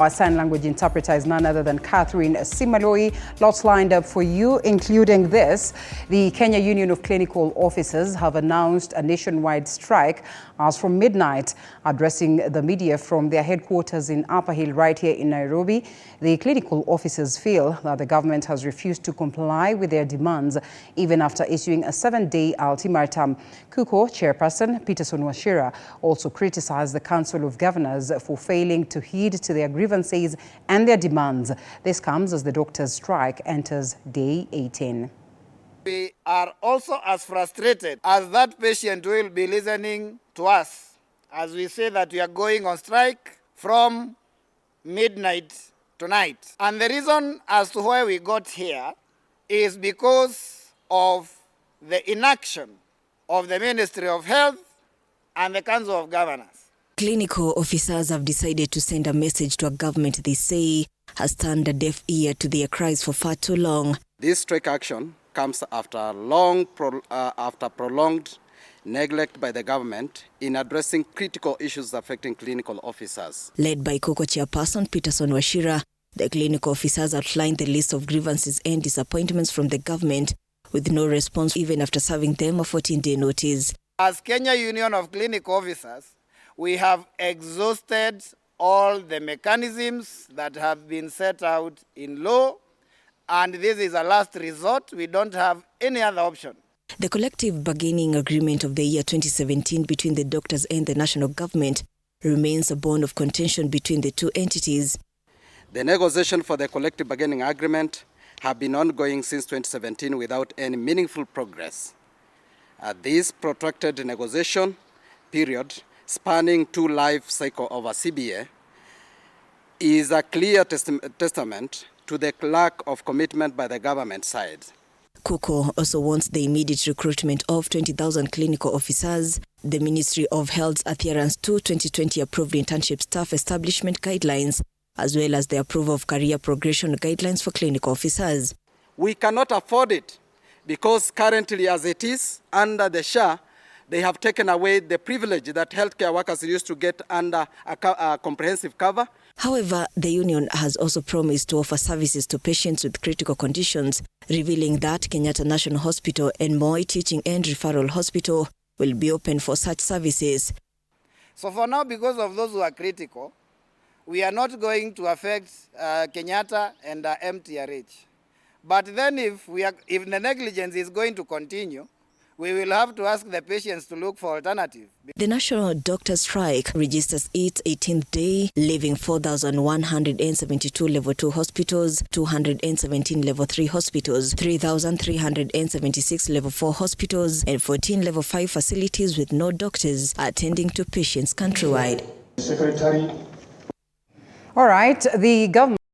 Our sign language interpreter is none other than Catherine Simaloi. Lots lined up for you, including this. The Kenya Union of Clinical Officers have announced a nationwide strike as from midnight. Addressing the media from their headquarters in Upper Hill right here in Nairobi, the clinical officers feel that the government has refused to comply with their demands even after issuing a 7-day ultimatum. KUCO chairperson Peterson Washira also criticized the Council of Governors for failing to heed to their grievances and their demands. This comes as the doctors' strike enters day 18. We are also as frustrated as that patient will be listening to us as we say that we are going on strike from midnight tonight. And the reason as to why we got here is because of the inaction of the Ministry of Health and the Council of Governors. Clinical officers have decided to send a message to a government they say has turned a deaf ear to their cries for far too long. This strike action comes after prolonged neglect by the government in addressing critical issues affecting clinical officers. Led by KUCO chairperson Peterson Washira, the clinical officers outlined the list of grievances and disappointments from the government, with no response even after serving them a 14-day notice. As Kenya Union of Clinical Officers, we have exhausted all the mechanisms that have been set out in law, and this is a last resort. We don't have any other option. The collective bargaining agreement of the year 2017 between the doctors and the national government remains a bone of contention between the two entities. The negotiation for the collective bargaining agreement have been ongoing since 2017 without any meaningful progress. This protracted negotiation period, spanning 2 life cycles of a CBA, is a clear testament to the lack of commitment by the government side. KUCO also wants the immediate recruitment of 20,000 clinical officers, the Ministry of Health's adherence to 2020 approved internship staff establishment guidelines, as well as the approval of career progression guidelines for clinical officers. We cannot afford it because currently, as it is, under the SHA, they have taken away the privilege that healthcare workers used to get under a comprehensive cover. However, the union has also promised to offer services to patients with critical conditions, revealing that Kenyatta National Hospital and Moi Teaching and Referral Hospital will be open for such services. So for now, because of those who are critical, we are not going to affect Kenyatta and MTRH. But then if the negligence is going to continue, we will have to ask the patients to look for alternatives. The national doctors' strike registers its 18th day, leaving 4,172 level 2 hospitals, 217 level 3 hospitals, 3,376 level 4 hospitals, and 14 level 5 facilities with no doctors attending to patients countrywide. All right, the government